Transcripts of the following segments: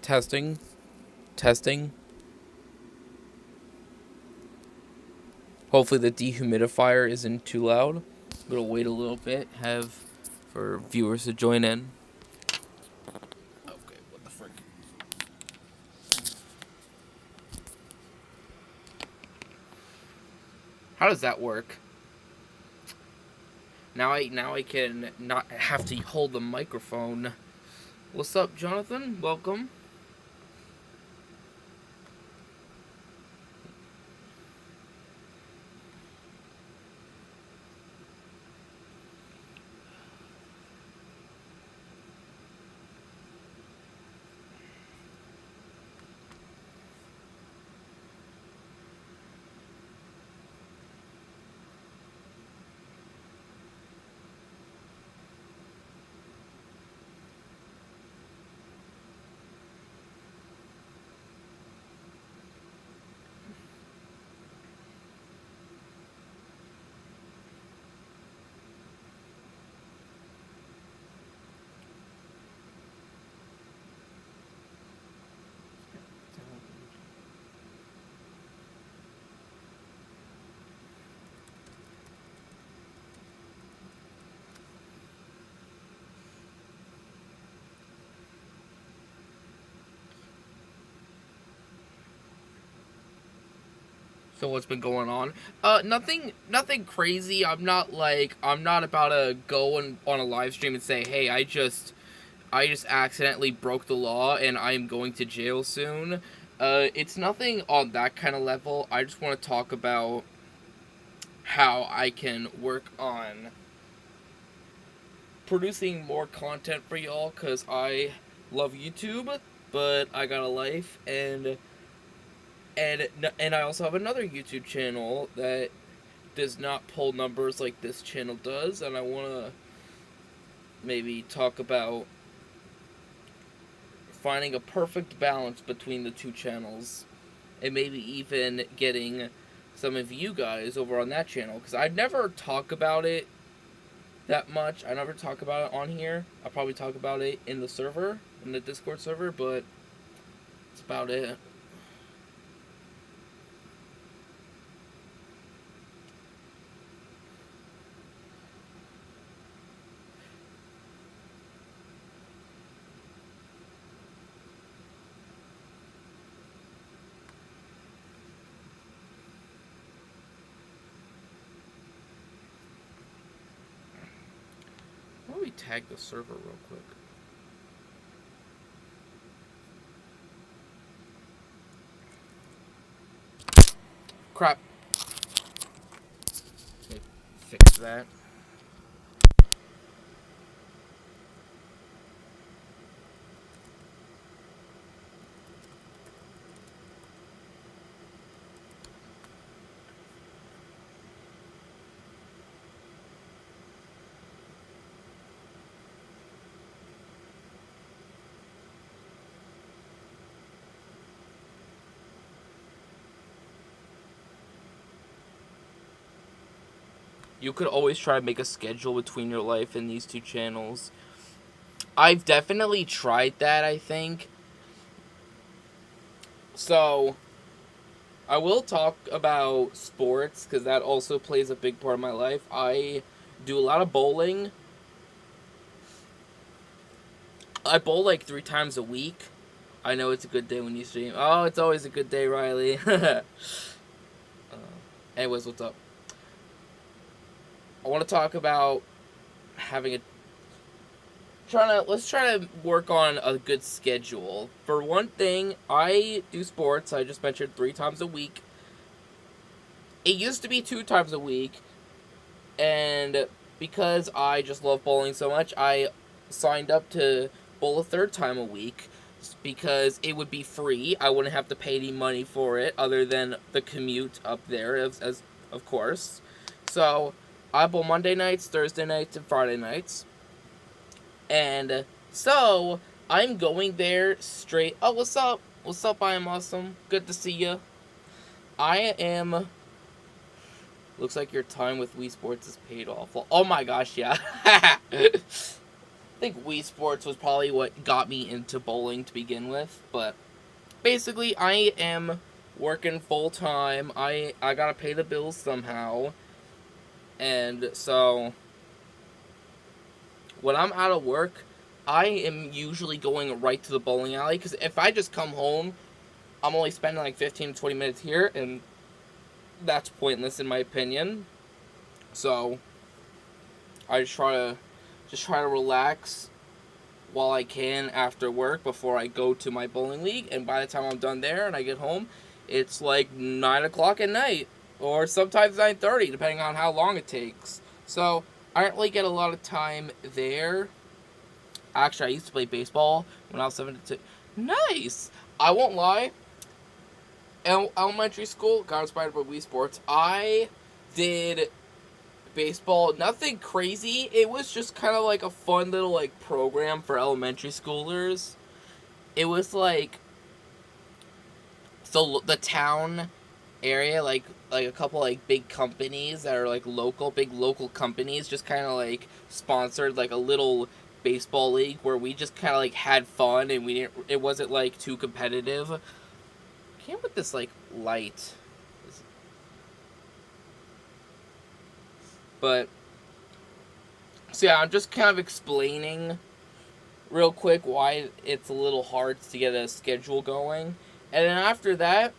Testing. Testing. Hopefully the dehumidifier isn't too loud. I'm gonna wait a little bit, have for viewers to join in. Okay, what the frick? How does that work? Now I can not have to hold the microphone. What's up, Jonathan? Welcome. So what's been going on? Nothing crazy. I'm not about to go on a live stream and say, hey, I just accidentally broke the law and I'm going to jail soon. It's nothing on that kind of level. I just want to talk about how I can work on producing more content for y'all, because I love YouTube, but I got a life, and I also have another YouTube channel that does not pull numbers like this channel does, and I want to maybe talk about finding a perfect balance between the two channels, and maybe even getting some of you guys over on that channel, because I never talk about it that much. I never talk about it on here. I'll probably talk about it in the server, in the Discord server, but that's about it. Why don't we tag the server real quick? Crap. Let me fix that. You could always try to make a schedule between your life and these two channels. I've definitely tried that, I think. So, I will talk about sports, because that also plays a big part of my life. I do a lot of bowling. I bowl like 3 times a week. I know it's a good day when you stream. Oh, it's always a good day, Riley. Anyways, what's up? I want to talk about having a let's try to work on a good schedule. For one thing, I do sports. I just mentioned 3 times a week. It used to be 2 times a week, and because I just love bowling so much, I signed up to bowl a third time a week, because it would be free. I wouldn't have to pay any money for it other than the commute up there, as of course. So I bowl Monday nights, Thursday nights, and Friday nights. And so I'm going there straight. Oh, what's up? What's up? I am awesome. Good to see you. I am. Looks like your time with Wii Sports is paid off. Well, oh my gosh, yeah. I think Wii Sports was probably what got me into bowling to begin with, but basically I am working full time. I gotta pay the bills somehow, and so when I'm out of work, I am usually going right to the bowling alley, because if I just come home, I'm only spending like 15 to 20 minutes here, and that's pointless in my opinion. So I just try to relax while I can after work before I go to my bowling league, and by the time I'm done there and I get home, it's like 9 o'clock at night, or sometimes 9:30, depending on how long it takes. So I don't really get a lot of time there. Actually, I used to play baseball when I was 7 to 2. Nice! I won't lie. Elementary school, got inspired by Wii Sports. I did baseball, nothing crazy. It was just kind of like a fun little like program for elementary schoolers. It was like, so the town area, like a couple like big companies that are like big local companies, just kind of like sponsored like a little baseball league where we just kind of like had fun, and it wasn't like too competitive. Can't with this like light, but so yeah, I'm just kind of explaining real quick why it's a little hard to get a schedule going. And then after that,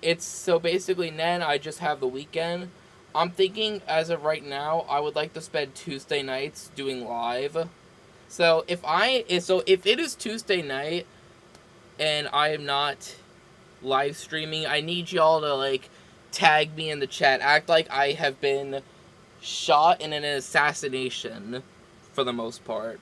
it's so basically then I just have the weekend. I'm thinking as of right now, I would like to spend Tuesday nights doing live. So if it is Tuesday night and I am not live streaming, I need y'all to like tag me in the chat. Act like I have been shot in an assassination for the most part,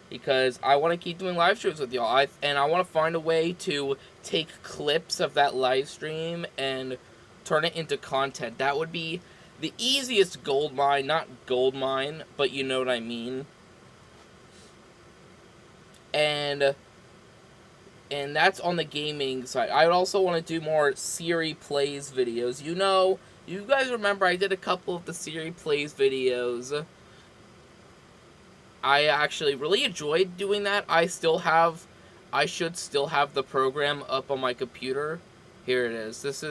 because I want to keep doing live streams with y'all. And I want to find a way to take clips of that live stream and turn it into content. That would be the easiest gold mine, not gold mine, but you know what I mean. And that's on the gaming side. I would also want to do more Siri Plays videos. You guys remember I did a couple of the Siri Plays videos. I actually really enjoyed doing that. I should still have the program up on my computer. Here it is. This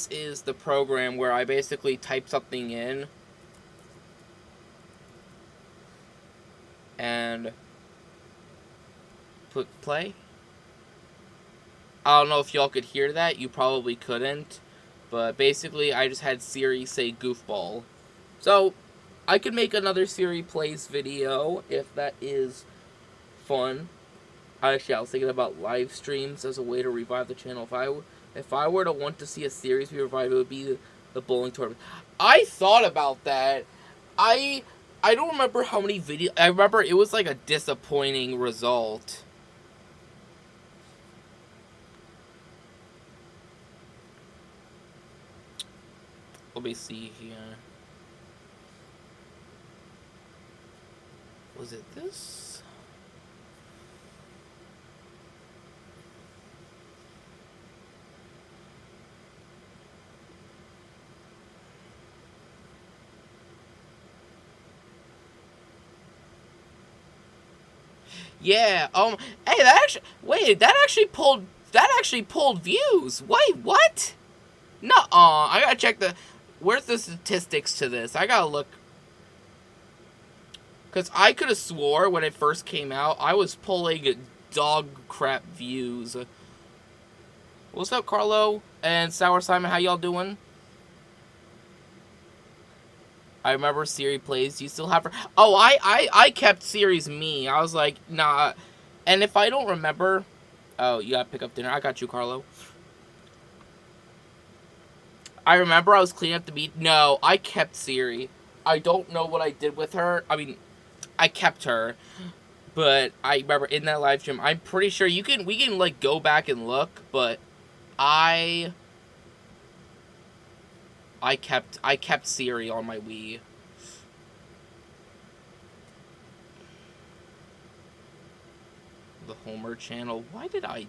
is the program where I basically type something in and click play. I don't know if y'all could hear that. You probably couldn't. But basically, I just had Siri say goofball. So, I could make another Siri Plays video if that is fun. Actually, I was thinking about live streams as a way to revive the channel. If I were to want to see a series be revived, it would be the bowling tournament. I thought about that. I don't remember how many videos. I remember it was like a disappointing result. Let me see here. Was it this? Yeah. Hey, that actually pulled views. Wait, what? Nuh-uh. I gotta check where's the statistics to this? I gotta look. Because I could have swore when it first came out, I was pulling dog crap views. What's up, Carlo and Sour Simon? How y'all doing? I remember Siri Plays. Do you still have her? Oh, I kept Siri's me. I was like, nah. And if I don't remember... Oh, you gotta pick up dinner. I got you, Carlo. I remember I was cleaning up the meat. No, I kept Siri. I don't know what I did with her. I mean, I kept her. But I remember in that live stream, I'm pretty sure we can like go back and look, but I kept Siri on my Wii. The Homer channel. Why did I...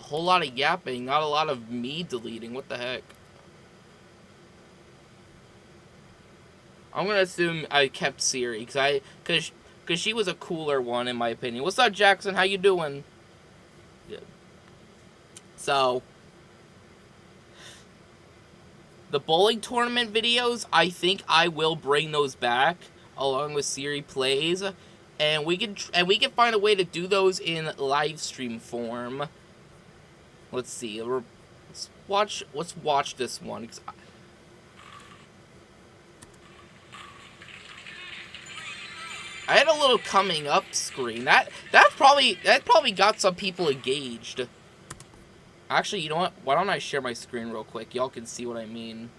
whole lot of yapping, not a lot of me deleting. What the heck? I'm gonna assume I kept Siri, cause she was a cooler one in my opinion. What's up, Jackson? How you doing? Yeah. So, the bowling tournament videos, I think I will bring those back along with Siri Plays, and we can find a way to do those in live stream form. Let's see. Let's watch this one. I had a little coming up screen. That probably got some people engaged. Actually, you know what? Why don't I share my screen real quick? Y'all can see what I mean.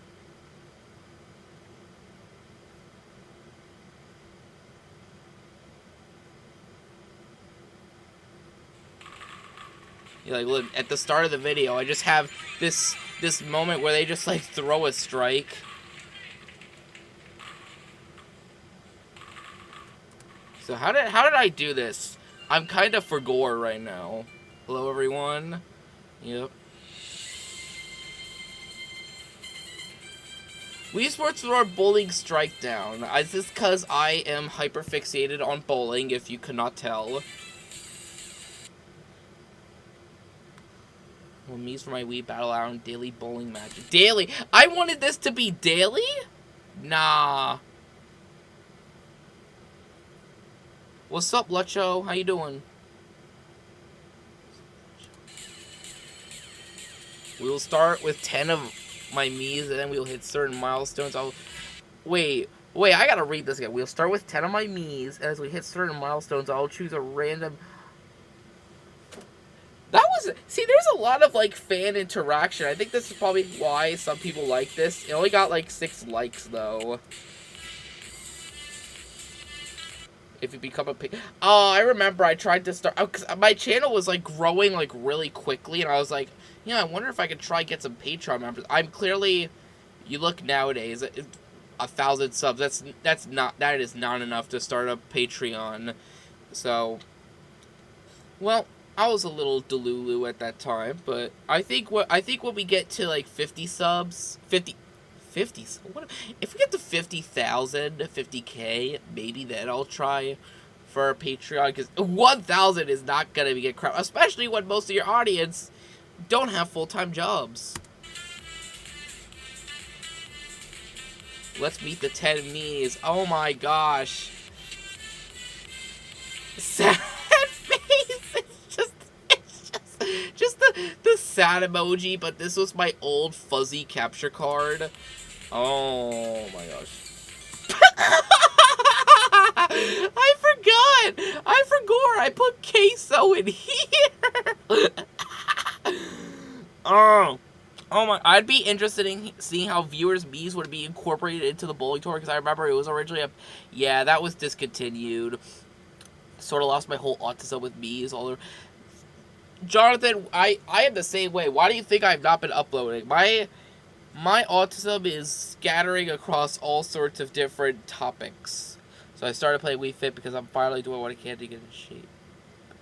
Like, look, at the start of the video, I just have this moment where they just like throw a strike. So how did I do this? I'm kind of for gore right now. Hello, everyone. Yep. Wii Sports throw our bowling strike down. Is this because I am hyper fixated on bowling? If you could not tell. Well, me's for my Wii Battle Hour and daily bowling magic. Daily? I wanted this to be daily? Nah. What's up, Lucho? How you doing? We will start with 10 of my Mii's, and then we'll hit certain milestones. Wait, I gotta read this again. We'll start with 10 of my Mii's, and as we hit certain milestones, I'll choose a random... See, there's a lot of, like, fan interaction. I think this is probably why some people like this. It only got, like, 6 likes, though. If you become a... Oh, I remember I tried to start... Cause my channel was, like, growing, like, really quickly, and I was like, I wonder if I could try get some Patreon members. I'm clearly... You look nowadays, 1,000 subs. That is not enough to start a Patreon. So... Well... I was a little delulu at that time, but I think when we get to like 50 subs, 50 what if we get to 50,000, 50K, maybe then I'll try for a Patreon, because 1,000 is not gonna be a crap, especially when most of your audience don't have full-time jobs. Let's meet the 10 Mii's. Oh my gosh. Sad face. Just the sad emoji, but this was my old fuzzy capture card. Oh my gosh. I forgot. I put queso in here. Oh my. I'd be interested in seeing how viewers' Mii's would be incorporated into the bowling tour, because I remember it was originally yeah, that was discontinued. Sort of lost my whole autism with Mii's. Jonathan, I am the same way. Why do you think I've not been uploading? My autism is scattering across all sorts of different topics. So I started playing Wii Fit because I'm finally doing what I can to get in shape.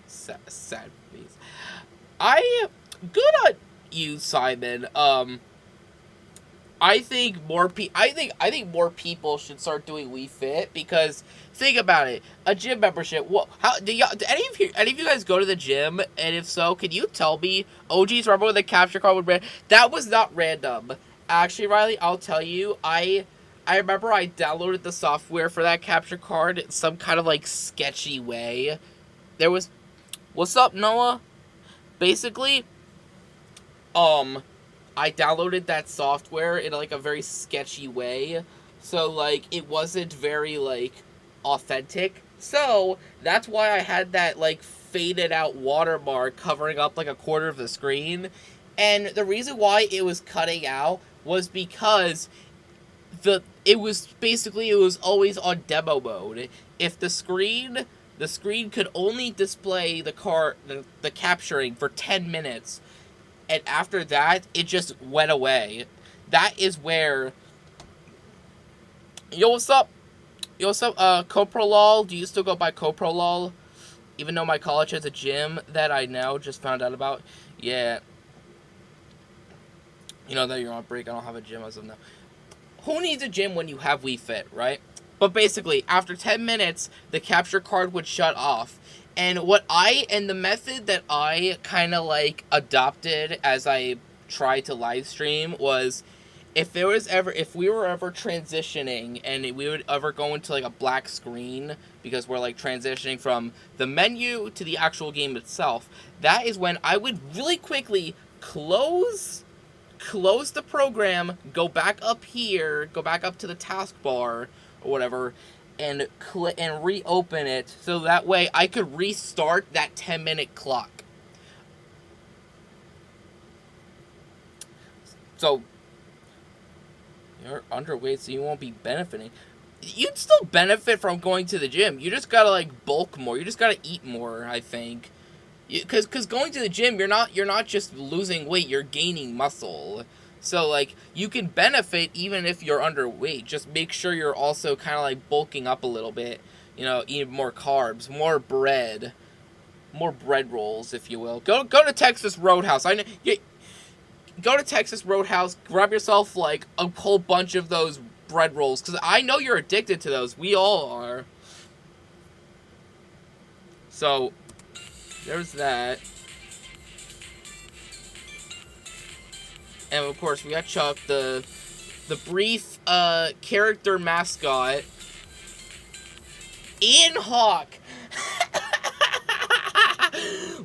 Sad face. Good on you, Simon. I think more people should start doing Wii Fit, because think about it, a gym membership. How do any of you guys go to the gym? And if so, can you tell me? OGs, remember when the capture card would that was not random. Actually, Riley, I'll tell you. I remember I downloaded the software for that capture card in some kind of like sketchy way. There was, what's up, Noah? Basically, I downloaded that software in, like, a very sketchy way. So, like, it wasn't very, like, authentic. So, that's why I had that, like, faded out watermark covering up, like, a quarter of the screen. And the reason why it was cutting out was because it was always on demo mode. If the screen could only display the capturing for 10 minutes. And after that, it just went away. That is where... Yo, what's up? Coprolol? Do you still go by Coprolol? Even though my college has a gym that I now just found out about, yeah. You know that you're on break, I don't have a gym as of now. Who needs a gym when you have Wii Fit, right? But basically, after 10 minutes, the capture card would shut off. And the method that I kind of like adopted as I tried to live stream was, if we were ever transitioning and we would ever go into like a black screen because we're like transitioning from the menu to the actual game itself, that is when I would really quickly close the program, go back up here, go back up to the taskbar or whatever, and reopen it, so that way I could restart that 10-minute clock. So you're underweight, so you won't be benefiting. You'd still benefit from going to the gym. You just gotta like bulk more. You just gotta eat more, I think. Because going to the gym, you're not just losing weight, you're gaining muscle. So, like, you can benefit even if you're underweight. Just make sure you're also kind of, like, bulking up a little bit. You know, eat more carbs, more bread rolls, if you will. Go to Texas Roadhouse. Go to Texas Roadhouse, grab yourself, like, a whole bunch of those bread rolls. Because I know you're addicted to those. We all are. So, there's that. And of course, we got Chuck, the brief character mascot. Ian Hawk.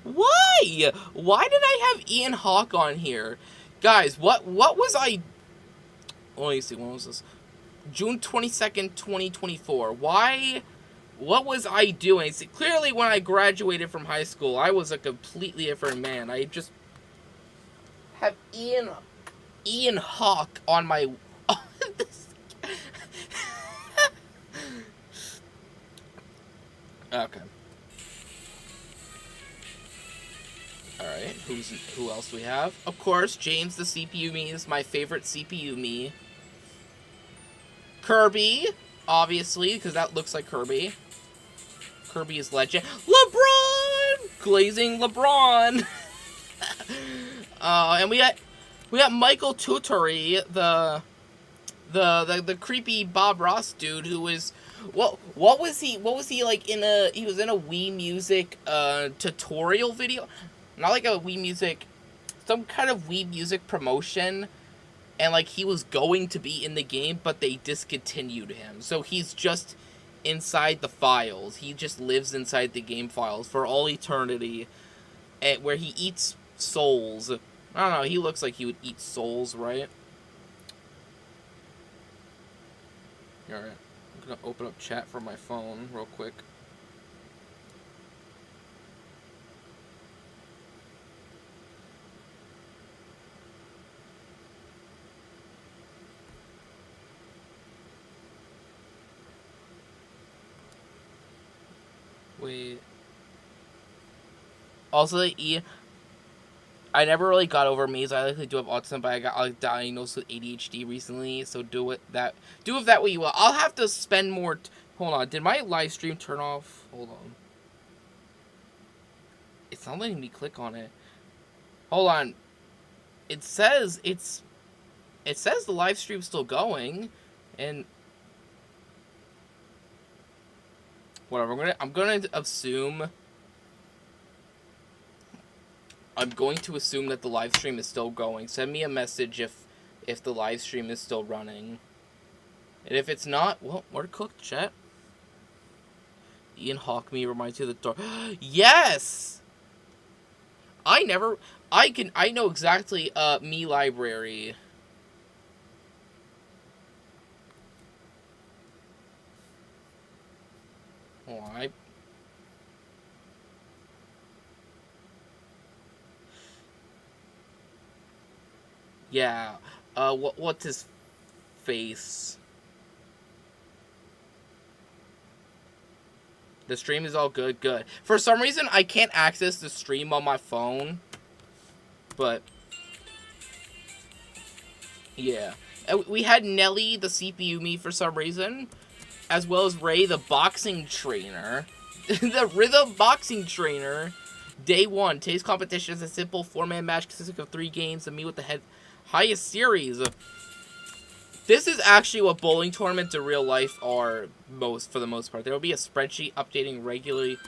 Why? Why did I have Ian Hawk on here? Guys, what was I... Let me see, when was this? June 22nd, 2024. Why... What was I doing? See, clearly, when I graduated from high school, I was a completely different man. I just have Ian Hawk on my... Okay. Alright, who else do we have? Of course, James the CPU me is my favorite CPU me. Kirby, obviously, because that looks like Kirby. Kirby is legend. LeBron! Glazing LeBron! And we got Michael Tuturi, the creepy Bob Ross dude who was... What was he like in a... He was in a Wii Music tutorial video? Not like a Wii Music... Some kind of Wii Music promotion. And like he was going to be in the game, but they discontinued him. So he's just inside the files. He just lives inside the game files for all eternity. Where he eats souls. I don't know, he looks like he would eat souls, right? Alright, I'm gonna open up chat from my phone real quick. Wait. Also, I never really got over Maze. I likely do have autism, but I got diagnosed with ADHD recently, so do with that way you will. I'll have to spend more... Hold on, did my live stream turn off? Hold on. It's not letting me click on it. Hold on. It says the live stream's still going, and... Whatever, I'm gonna assume... I'm going to assume that the live stream is still going. Send me a message if the live stream is still running. And if it's not, well, we're cooked, chat. Ian Hawk me reminds you of the door. Yes! I know exactly, me library. Oh, yeah, what's his face? The stream is all good. For some reason, I can't access the stream on my phone. But, yeah. We had Nelly, the CPU me, for some reason. As well as Ray, the boxing trainer. The Rhythm Boxing Trainer. Day 1. Today's competition is a simple 4-man match consisting of 3 games to meet with the highest series. This is actually what bowling tournaments in real life are for the most part. There will be a spreadsheet updating regularly.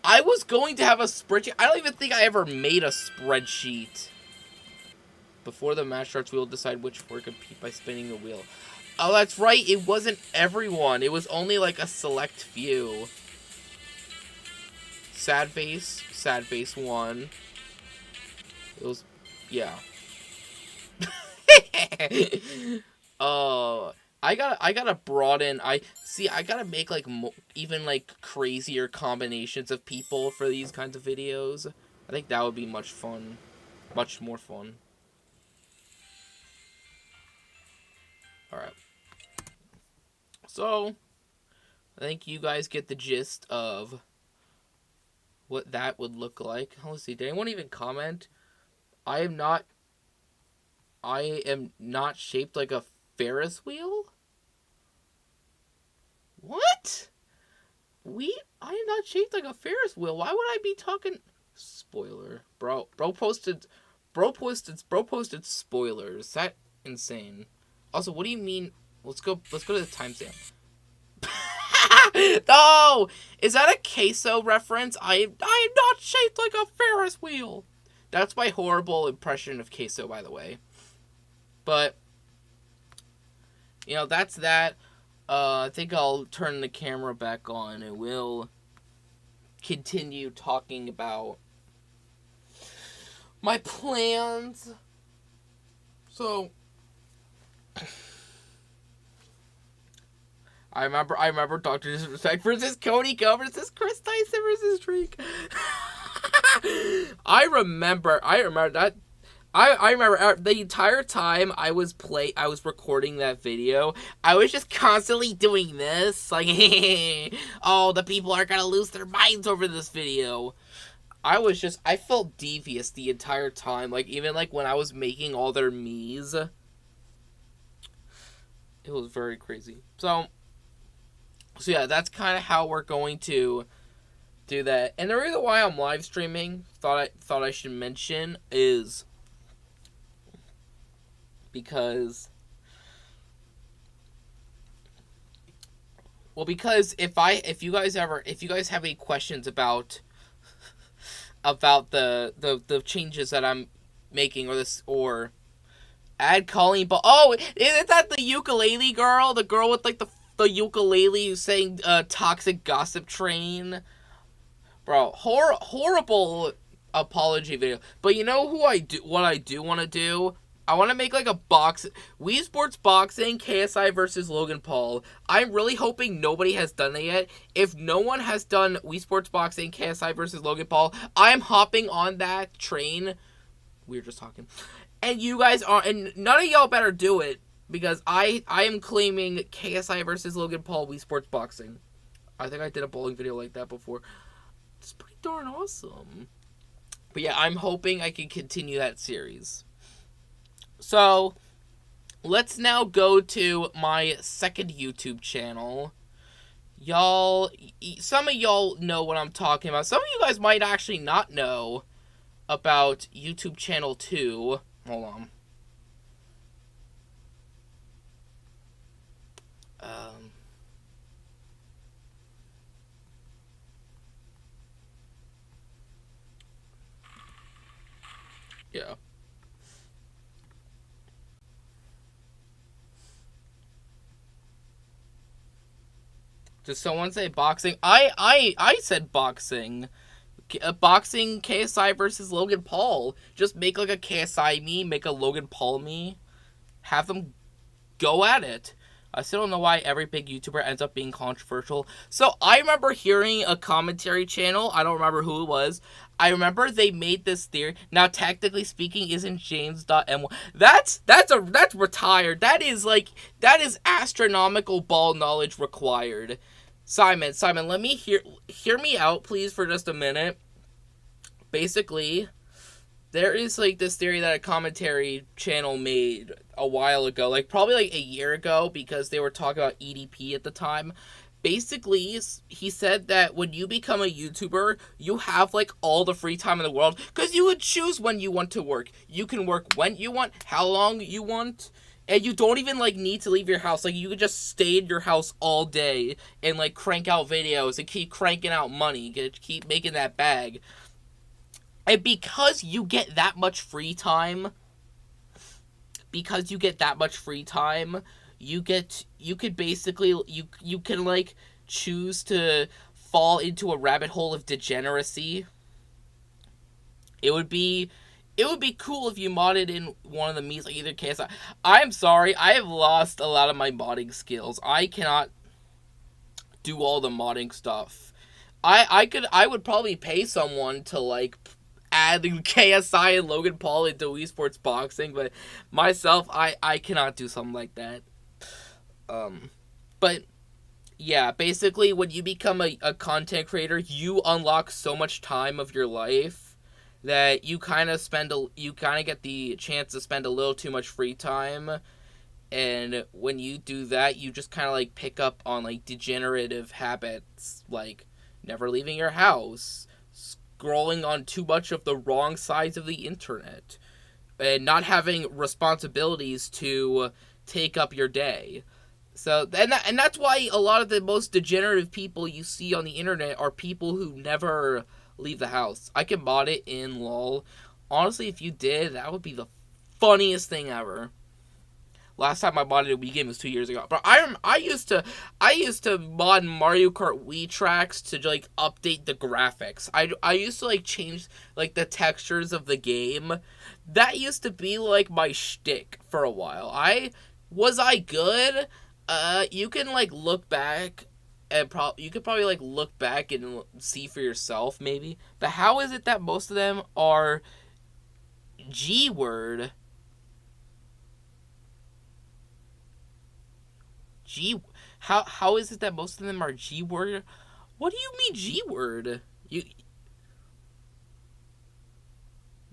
I was going to have a spreadsheet. I don't even think I ever made a spreadsheet. Before the match starts, we will decide which four compete by spinning the wheel. Oh, that's right. It wasn't everyone. It was only like a select few. Sad Face 1. It was, yeah. I gotta broaden. I gotta make like even like crazier combinations of people for these kinds of videos. I think that would be much more fun. All right. So, I think you guys get the gist of what that would look like. Let's see. Did anyone even comment? I am not shaped like a Ferris wheel? What? I am not shaped like a Ferris wheel. Why would I be talking? Spoiler. Bro posted spoilers. That insane. Also, what do you mean? Let's go to the timestamp. No! Is that a queso reference? I am not shaped like a Ferris wheel. That's my horrible impression of queso, by the way. But, you know, that's that. I think I'll turn the camera back on and we'll continue talking about my plans. So, I remember Dr. Disrespect versus Cody Go versus Chris Tyson versus Drake. I remember that. I remember the entire time I was recording that video, I was just constantly doing this, like, oh, the people are gonna lose their minds over this video. I felt devious the entire time, like, even, like, when I was making all their me's. It was very crazy. So yeah, that's kind of how we're going to do that. And the reason why I'm live streaming, thought I should mention, is because if you guys have any questions about the changes that I'm making, or add Colleen, but isn't that the ukulele girl, the girl with like the ukulele who's saying toxic gossip train? Bro, horrible apology video. But you know what I do want to do? I want to make like a Wii Sports Boxing, KSI versus Logan Paul. I'm really hoping nobody has done that yet. If no one has done Wii Sports Boxing, KSI versus Logan Paul, I'm hopping on that train. We were just talking. And you guys and none of y'all better do it, because I am claiming KSI versus Logan Paul Wii Sports Boxing. I think I did a bowling video like that before. It's pretty darn awesome. But yeah, I'm hoping I can continue that series. So, let's now go to my second YouTube channel. Some of y'all know what I'm talking about. Some of you guys might actually not know about YouTube channel 2. Hold on. Yeah. Did someone say boxing? I said boxing. Boxing KSI versus Logan Paul. Just make like a KSI me, make a Logan Paul me. Have them go at it. I still don't know why every big YouTuber ends up being controversial. So I remember hearing a commentary channel. I don't remember who it was. I remember they made this theory. Now, technically speaking, isn't James.M1? That's retired. That is astronomical ball knowledge required. Simon, let me hear me out, please, for just a minute. Basically, there is like this theory that a commentary channel made a while ago, like probably like a year ago, because they were talking about EDP at the time. basically, he said that when you become a YouTuber, you have like all the free time in the world because you would choose when you want to work. You can work when you want, how long you want, and you don't even like need to leave your house. Like you could just stay in your house all day and like crank out videos and keep cranking out money, keep making that bag. And because you get that much free time, you could basically you can like choose to fall into a rabbit hole of degeneracy. It would be cool if you modded in one of the meets, like either KSI. I'm sorry, I have lost a lot of my modding skills. I cannot do all the modding stuff. I would probably pay someone to like add KSI and Logan Paul into Wii Sports Boxing, but myself, I cannot do something like that. But yeah, basically when you become a content creator, you unlock so much time of your life that you kind of get the chance to spend a little too much free time. And when you do that, you just kind of like pick up on like degenerative habits, like never leaving your house, scrolling on too much of the wrong sides of the internet, and not having responsibilities to take up your day. So, and that's why a lot of the most degenerative people you see on the internet are people who never leave the house. I can mod it in LOL. Honestly, if you did, that would be the funniest thing ever. Last time I modded a Wii game was 2 years ago. But I used to mod Mario Kart Wii tracks to like update the graphics. I used to like change like the textures of the game. That used to be like my shtick for a while. Was I good? You can like look back and you could probably like look back and see for yourself maybe. But how is it that most of them are G-word? How is it that most of them are G-word? What do you mean G-word?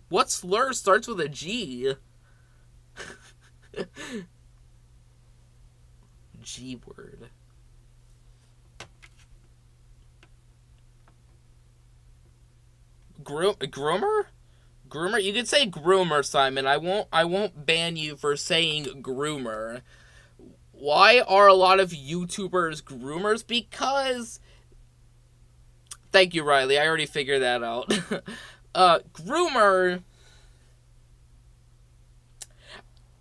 What slur starts with a G? G-word. Groomer? Groomer? You could say groomer, Simon. I won't ban you for saying groomer. Why are a lot of YouTubers groomers? Because... Thank you, Riley. I already figured that out. Groomer...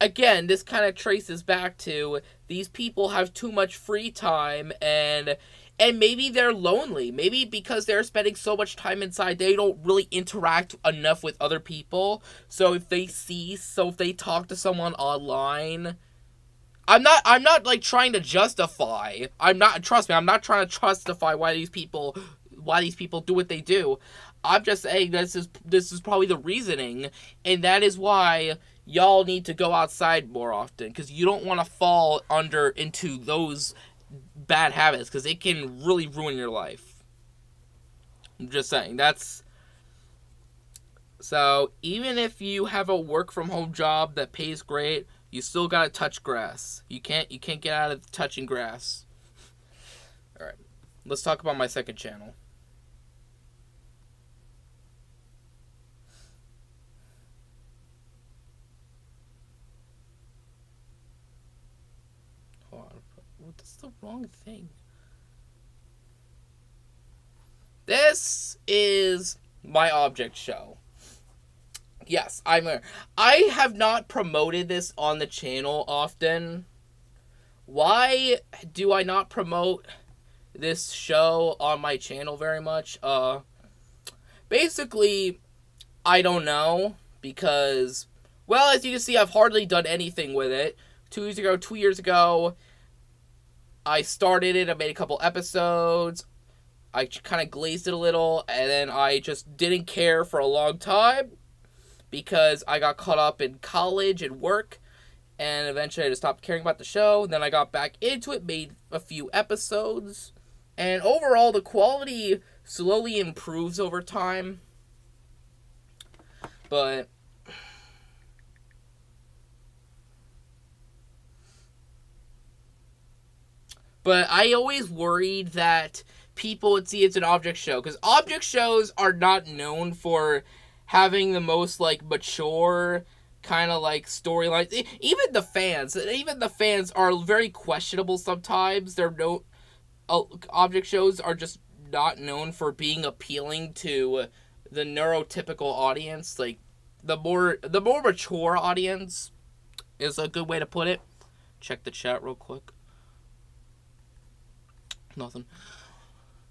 Again, this kind of traces back to these people have too much free time and maybe they're lonely. Maybe because they're spending so much time inside, they don't really interact enough with other people. So if they talk to someone online... I'm not like trying to justify. Trust me, I'm not trying to justify why these people do what they do. I'm just saying this is probably the reasoning, and that is why y'all need to go outside more often, because you don't want to fall into those bad habits, because it can really ruin your life. I'm just saying, so even if you have a work from home job that pays great, you still gotta touch grass. You can't get out of touching grass. Alright, let's talk about my second channel. Hold on, that's the wrong thing. This is my object show. Yes, I have not promoted this on the channel often. Why do I not promote this show on my channel very much? Basically, I don't know, because, well, as you can see, I've hardly done anything with it. 2 years ago, I started it, I made a couple episodes, I kind of glazed it a little, and then I just didn't care for a long time, because I got caught up in college and work, and eventually I just stopped caring about the show. Then I got back into it, made a few episodes, and overall the quality slowly improves over time. But But I always worried that people would see it's an object show, because object shows are not known for having the most like mature kind of like storylines. Even the fans are very questionable sometimes. They're no object shows are just not known for being appealing to the neurotypical audience. Like the more mature audience is a good way to put it. Check the chat real quick. Nothing.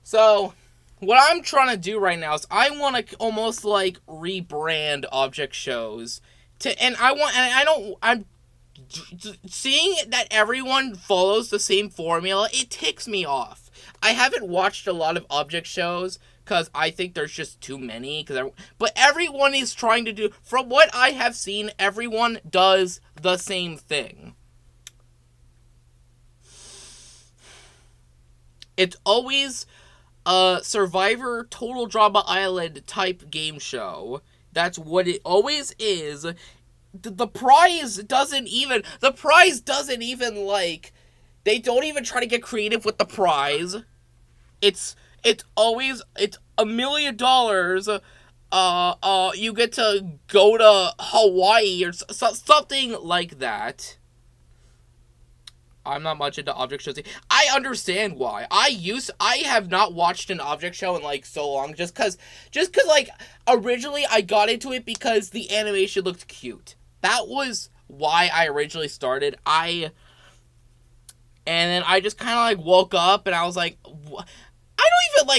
So, what I'm trying to do right now is I want to almost like rebrand object shows I'm seeing that everyone follows the same formula. It ticks me off. I haven't watched a lot of object shows because I think there's just too many. But everyone is trying to do, from what I have seen, everyone does the same thing. It's always a Survivor Total Drama Island type game show. That's what it always is. The prize doesn't even like, they don't even try to get creative with the prize. It's always, it's $1 million. You get to go to Hawaii or something like that. I'm not much into object shows. I understand why. I have not watched an object show in like so long, just cause like originally I got into it because the animation looked cute. That was why I originally started. And then I just kind of like woke up and I was like, I don't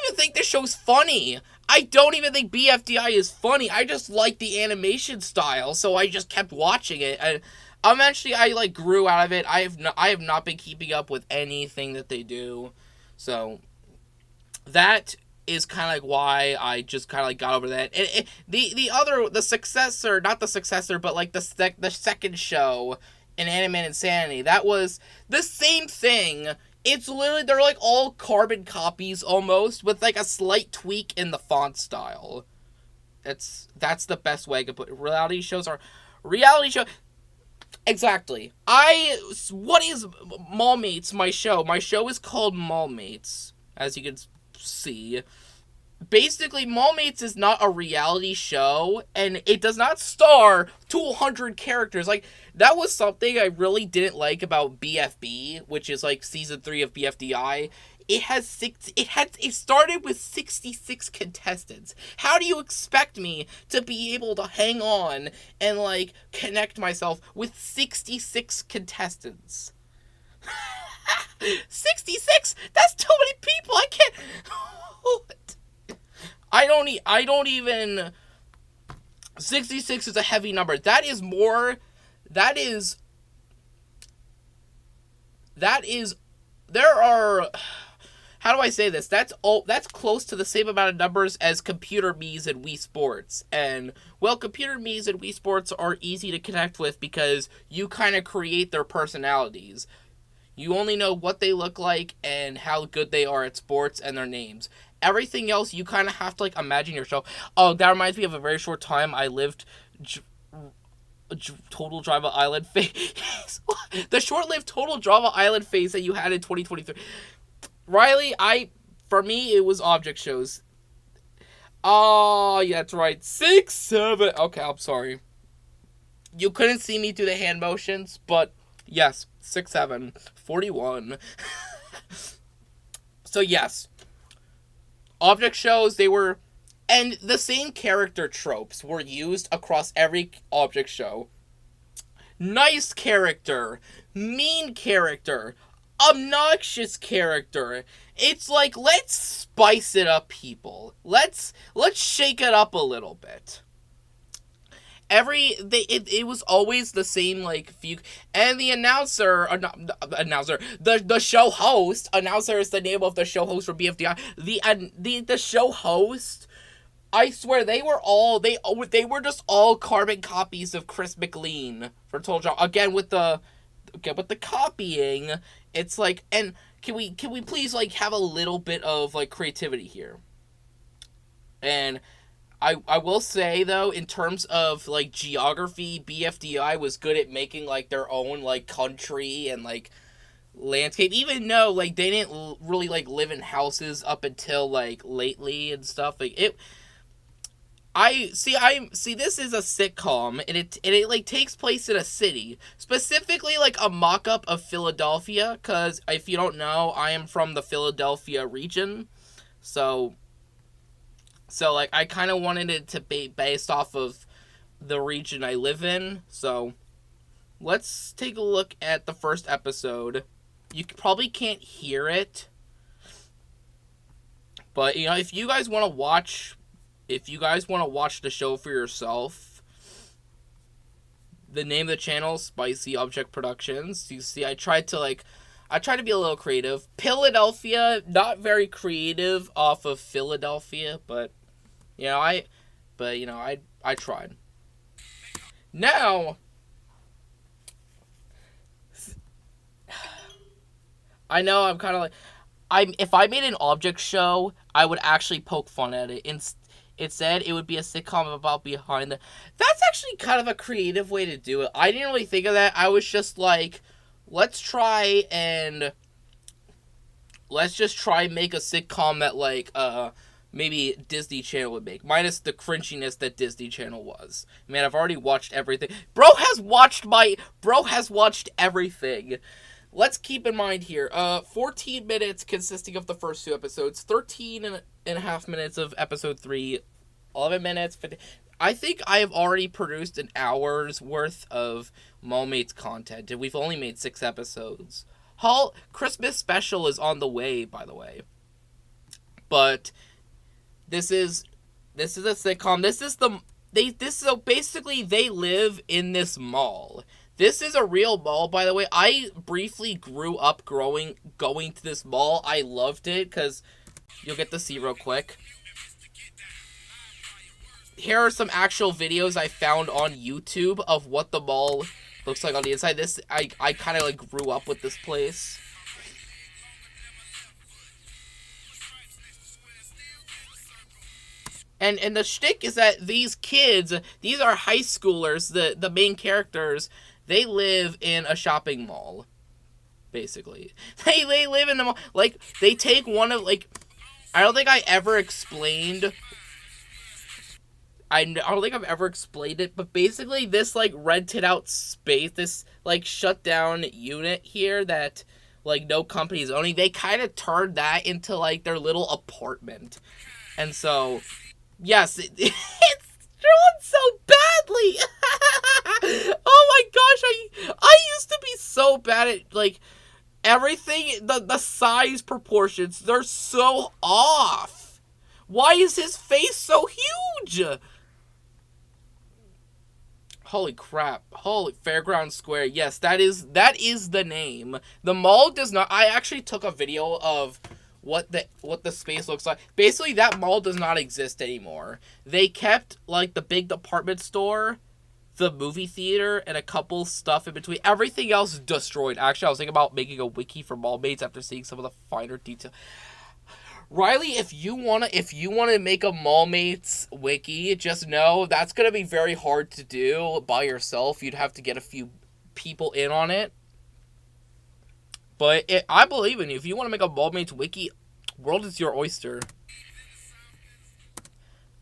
even think this show's funny. I don't even think BFDI is funny. I just like the animation style, so I just kept watching it. And eventually, I like grew out of it. I have not been keeping up with anything that they do, so that is kind of like why I just kind of like got over that. The successor, not the successor, but like the second show in Anime Insanity, that was the same thing. It's literally, they're like all carbon copies almost, with like a slight tweak in the font style. That's the best way to put it. Reality show. Exactly. What is Mallmates, my show? My show is called Mallmates, as you can see. Basically, Mallmates is not a reality show, and it does not star 200 characters. Like, that was something I really didn't like about BFB, which is like season 3 of BFDI. It started with 66 contestants. How do you expect me to be able to hang on and like connect myself with 66 contestants? 66? That's too many people. I can't. I don't even. 66 is a heavy number. That is. There are. How do I say this? That's close to the same amount of numbers as Computer Me's and Wii Sports. And, well, Computer Me's and Wii Sports are easy to connect with because you kind of create their personalities. You only know what they look like and how good they are at sports and their names. Everything else, you kind of have to, like, imagine yourself. Oh, that reminds me of a very short time I lived Total Drama Island phase. The short-lived Total Drama Island phase that you had in 2023. Riley, for me, it was object shows. Oh, yeah, that's right. 6, 7. Okay, I'm sorry. You couldn't see me do the hand motions, but yes, 6, 7, 41. So, yes. Object shows, and the same character tropes were used across every object show. Nice character, mean character, obnoxious character. It's like, let's spice it up, people. Let's shake it up a little bit. It was always the same, like, few, and the announcer, the show host, announcer is the name of the show host for BFDI, the show host, I swear, they were just all carbon copies of Chris McLean for Total Drama. Again, with the copying, it's like, and can we please, like, have a little bit of, like, creativity here? And I will say, though, in terms of, like, geography, BFDI was good at making, like, their own, like, country and, like landscape, even though like they didn't really like live in houses up until like lately and stuff. Like it, I see. This is a sitcom, and it like takes place in a city, specifically like a mock-up of Philadelphia. Cause if you don't know, I am from the Philadelphia region, so like I kind of wanted it to be based off of the region I live in. So let's take a look at the first episode. You probably can't hear it, but you know if you guys want to watch. If you guys want to watch the show for yourself, the name of the channel is Spicy Object Productions. You see, I tried to be a little creative. Philadelphia, not very creative off of Philadelphia, but I tried. Now, I know I'm kind of like, if I made an object show, I would actually poke fun at it. It said it would be a sitcom about behind the... That's actually kind of a creative way to do it. I didn't really think of that. I was just like, let's just try and make a sitcom that like maybe Disney Channel would make, minus the cringiness that Disney Channel was. Man, I've already watched everything. Bro has watched everything. Let's keep in mind here, 14 minutes consisting of the first 2 episodes, 13 and a half minutes of episode 3, 11 minutes, 50. I think I have already produced an hour's worth of Mallmates content, and we've only made 6 episodes. Christmas special is on the way, by the way. But this is a sitcom. So basically they live in this mall. This is a real mall, by the way. I briefly grew up going to this mall. I loved it, because you'll get to see real quick. Here are some actual videos I found on YouTube of what the mall looks like on the inside. I kind of like grew up with this place. And the shtick is that these kids, these are high schoolers, the main characters, they live in a shopping mall, basically. They live in the mall. Like, they take one of, like, I don't think I ever explained... I don't think I've ever explained it, but basically this, like, rented out space, this, like, shut down unit here that, like, no company's owning, they kind of turned that into, like, their little apartment. And so, yes, it's drawn so badly! Oh my gosh, I used to be so bad at, like, everything, the size proportions, they're so off! Why is his face so huge? Holy crap. Holy Fairground Square. Yes, that is the name. The mall does not... I actually took a video of what the space looks like. Basically, that mall does not exist anymore. They kept, like, the big department store, the movie theater, and a couple stuff in between. Everything else is destroyed. Actually, I was thinking about making a wiki for Mallmates after seeing some of the finer detail. Riley, if you wanna make a Mallmates wiki, just know that's gonna be very hard to do by yourself. You'd have to get a few people in on it. But I believe in you. If you want to make a Mallmates wiki, world is your oyster.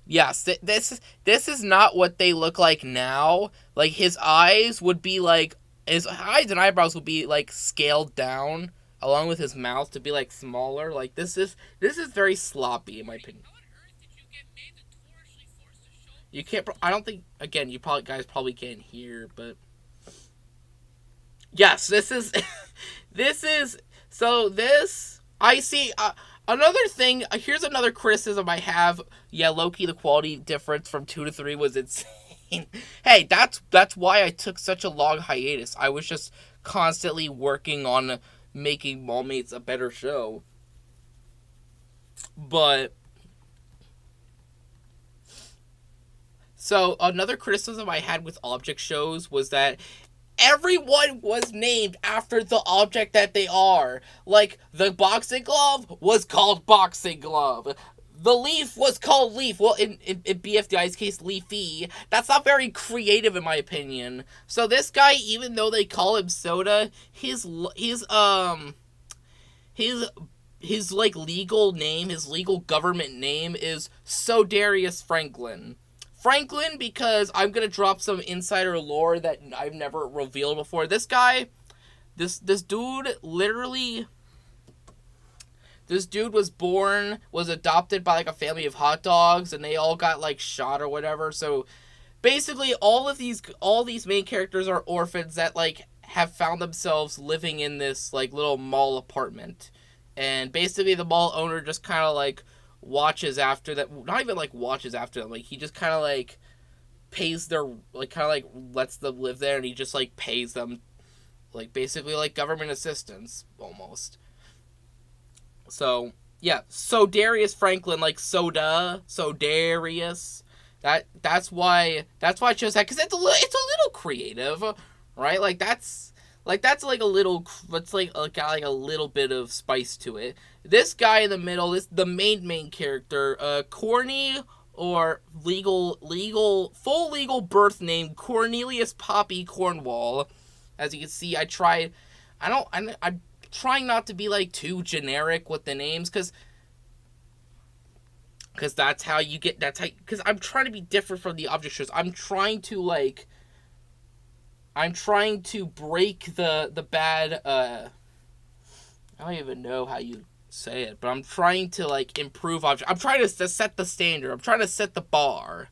Yes, this is not what they look like now. Like, his eyes would be like, his eyes and eyebrows would be like scaled down, along with his mouth to be like smaller. Like, this is very sloppy in my opinion. You can't. I don't think. Again, you guys probably can't hear, but yes, this is. This is so. This I see. Another thing. Here's another criticism I have. Yeah, low-key, the quality difference from 2 to 3 was insane. Hey, that's why I took such a long hiatus. I was just constantly working on making Mallmates a better show. But so another criticism I had with object shows was that everyone was named after the object that they are. Like, the boxing glove was called boxing glove. The Leaf was called Leaf. Well, in BFDI's case, Leafy. That's not very creative, in my opinion. So this guy, even though they call him Soda, his like legal name, his legal government name is Sodarius Franklin. Franklin, because I'm gonna drop some insider lore that I've never revealed before. This guy, this dude literally. This dude was adopted by, like, a family of hot dogs, and they all got, like, shot or whatever. So, basically, all these main characters are orphans that, like, have found themselves living in this, like, little mall apartment. And basically, the mall owner just kind of, like, watches after them. Not even, like, watches after them. Like, he just kind of, like, pays their, like, kind of, like, lets them live there, and he just, like, pays them, like, basically, like, government assistance, almost. So, yeah, Sodarius Franklin, like soda, Sodarius. That's why I chose that, because it's a little creative, right? That's like a little, it's like got like a little bit of spice to it. This guy in the middle is the main character, Corny, or full legal birth name Cornelius Poppy Cornwall. As you can see, I'm trying not to be, like, too generic with the names, because that's how you get, because I'm trying to be different from the object shows. I'm trying to break the bad, I don't even know how you say it, but I'm trying to, like, improve object. I'm trying to set the standard. I'm trying to set the bar.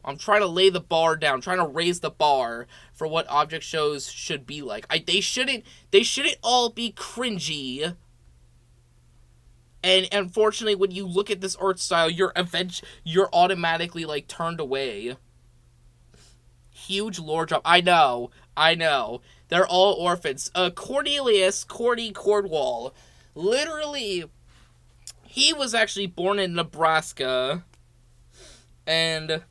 I'm trying to lay the bar down. I'm trying to raise the bar for what object shows should be like. They shouldn't all be cringy. And unfortunately, when you look at this art style, you're automatically, like, turned away. Huge lore drop. I know. They're all orphans. Cornelius Cornwall. Literally, he was actually born in Nebraska. And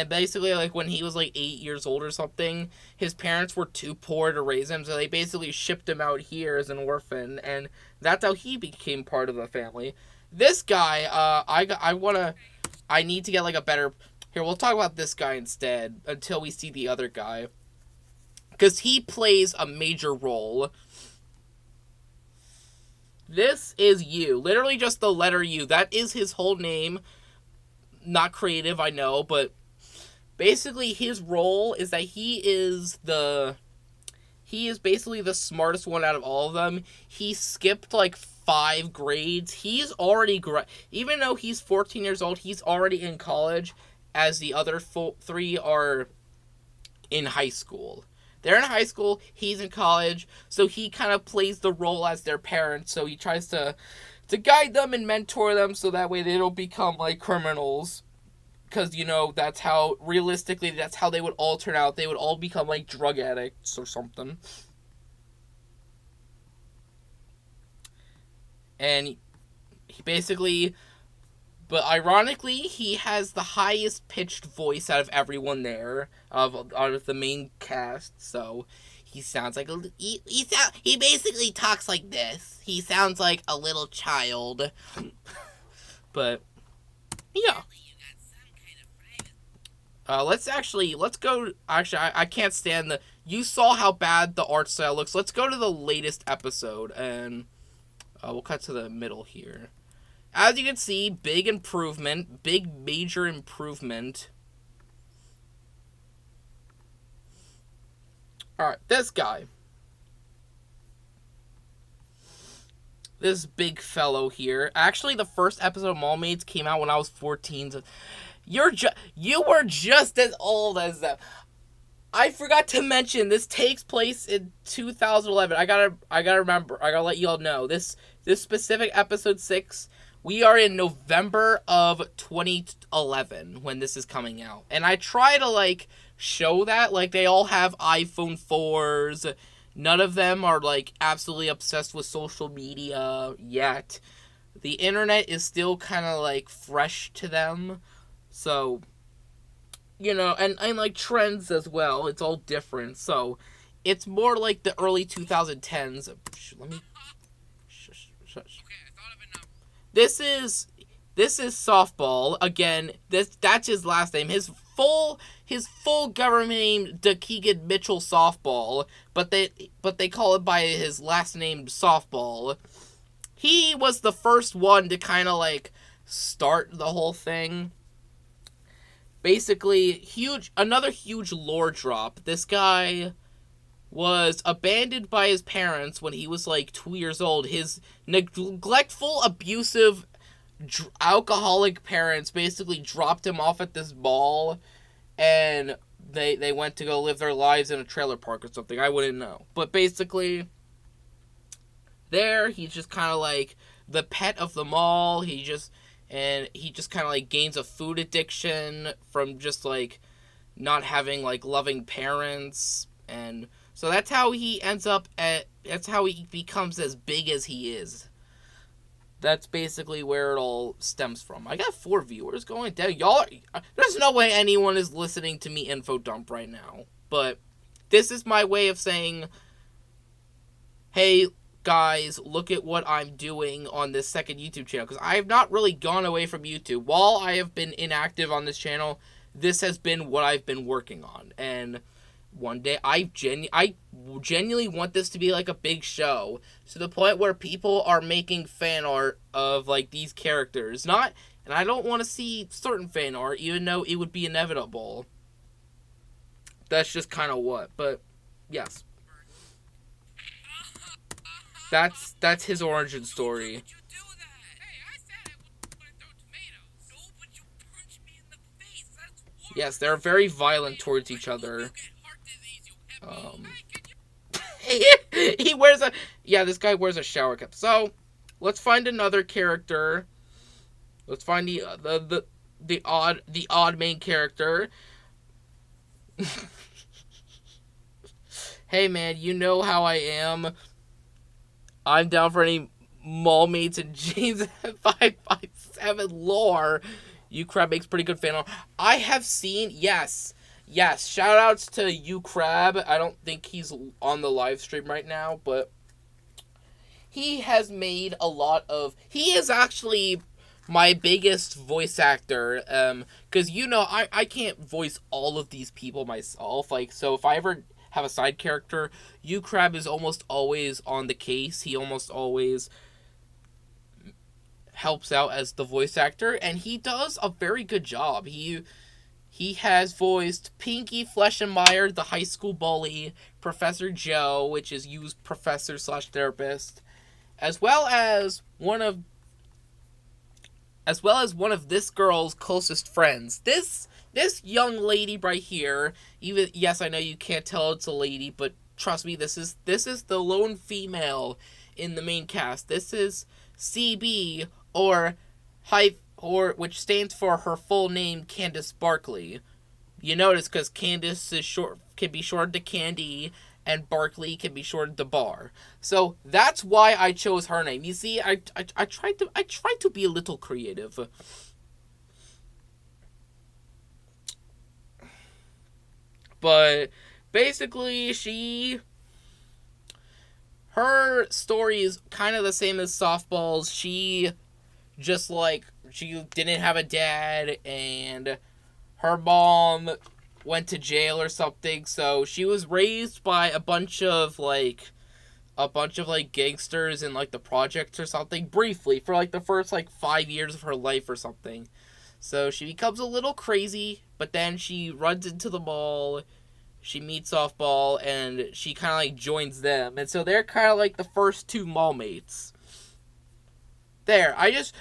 basically, like, when he was, like, 8 years old or something, his parents were too poor to raise him, so they basically shipped him out here as an orphan, and that's how he became part of the family. This guy, I need to get, like, a better... Here, we'll talk about this guy instead, until we see the other guy. Because he plays a major role. This is U. Literally just the letter U. That is his whole name. Not creative, I know, but... Basically, his role is that he is basically the smartest one out of all of them. He skipped, like, 5 grades. He's already, even though he's 14 years old, he's already in college, as the other 3 are in high school. They're in high school, he's in college, so he kind of plays the role as their parent, so he tries to guide them and mentor them, so that way they don't become, like, criminals. Because, you know, that's how they would all turn out. They would all become, like, drug addicts or something. And he basically... But ironically, he has the highest pitched voice out of everyone there, out of the main cast, so... He sounds like he basically talks like this. He sounds like a little child. But, yeah. Let's go, I can't stand you saw how bad the art style looks. Let's go to the latest episode, and we'll cut to the middle here. As you can see, big major improvement. Alright, this guy. This big fellow here. Actually, the first episode of Mallmates came out when I was 14, so... You were just as old as them. I forgot to mention, this takes place in 2011. I gotta let you all know. This specific episode 6, we are in November of 2011 when this is coming out. And I try to, like, show that, like, they all have iPhone 4s. None of them are, like, absolutely obsessed with social media yet. The internet is still kind of, like, fresh to them. So, you know, and like trends as well. It's all different. So, it's more like the early 2010s. Let me... Shush. this is softball again. That's his last name. His full government name DeKeegan Mitchell Softball, but they call it by his last name Softball. He was the first one to kind of like start the whole thing. Basically, another huge lore drop. This guy was abandoned by his parents when he was like 2 years old. His neglectful, abusive, alcoholic parents basically dropped him off at this mall, and they went to go live their lives in a trailer park or something. I wouldn't know. But basically, there, he's just kind of like the pet of the mall. He just kind of like gains a food addiction from just like not having like loving parents, and so that's how he that's how he becomes as big as he is. That's basically where it all stems from. I got 4 viewers going down. Y'all, there's no way anyone is listening to me info dump right now. But this is my way of saying, hey, guys, look at what I'm doing on this second YouTube channel. Because I have not really gone away from YouTube. While I have been inactive on this channel, this has been what I've been working on. And one day, I genuinely want this to be like a big show, to the point where people are making fan art of like these characters. And I don't want to see certain fan art, even though it would be inevitable. That's just kind of what. But yes, that's his origin story. Yes, they're very violent towards each other. He wears this guy wears a shower cap. So, let's find another character. Let's find the odd main character. Hey man, you know how I am. I'm down for any mall mates and James 557 lore. UCrab makes pretty good fan art. I have seen, yes, shout outs to UCrab. I don't think he's on the live stream right now, but he has made a lot of, he is actually my biggest voice actor, because I can't voice all of these people myself, like, so if I ever have a side character, UCrab is almost always on the case. He almost always helps out as the voice actor, and he does a very good job. He has voiced Pinky Fleschenmeyer, the high school bully, Professor Joe, which is Yu's professor/therapist, as well as one of this girl's closest friends. This young lady right here, even, yes, I know you can't tell it's a lady, but trust me, this is the lone female in the main cast. This is CB, or which stands for her full name, Candace Barkley. You notice, because Candace can be shortened to Candy, and Barkley can be shortened to Bar. So that's why I chose her name. You see, I tried to be a little creative. But basically, her story is kind of the same as Softball's. She didn't have a dad, and her mom went to jail or something, so she was raised by a bunch of gangsters in like the projects or something, briefly, for like the first 5 years of her life or something. So she becomes a little crazy, but then she runs into the mall, she meets Softball, and she kind of joins them, and so they're kind of like the first 2 mall mates. There, I just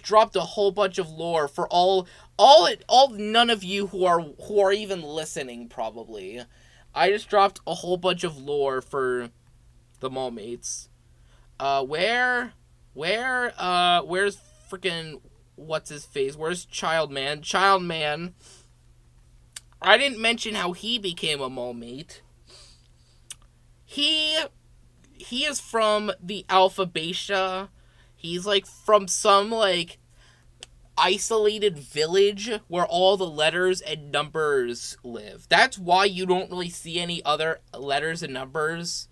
dropped a whole bunch of lore for all none of you who are even listening, probably. I just dropped a whole bunch of lore for the mall mates. Where's freaking what's his face? Where's Childman? Childman. I didn't mention how he became a mall mate. He is from the Alpha Beta. He's from some isolated village where all the letters and numbers live. That's why you don't really see any other letters and numbers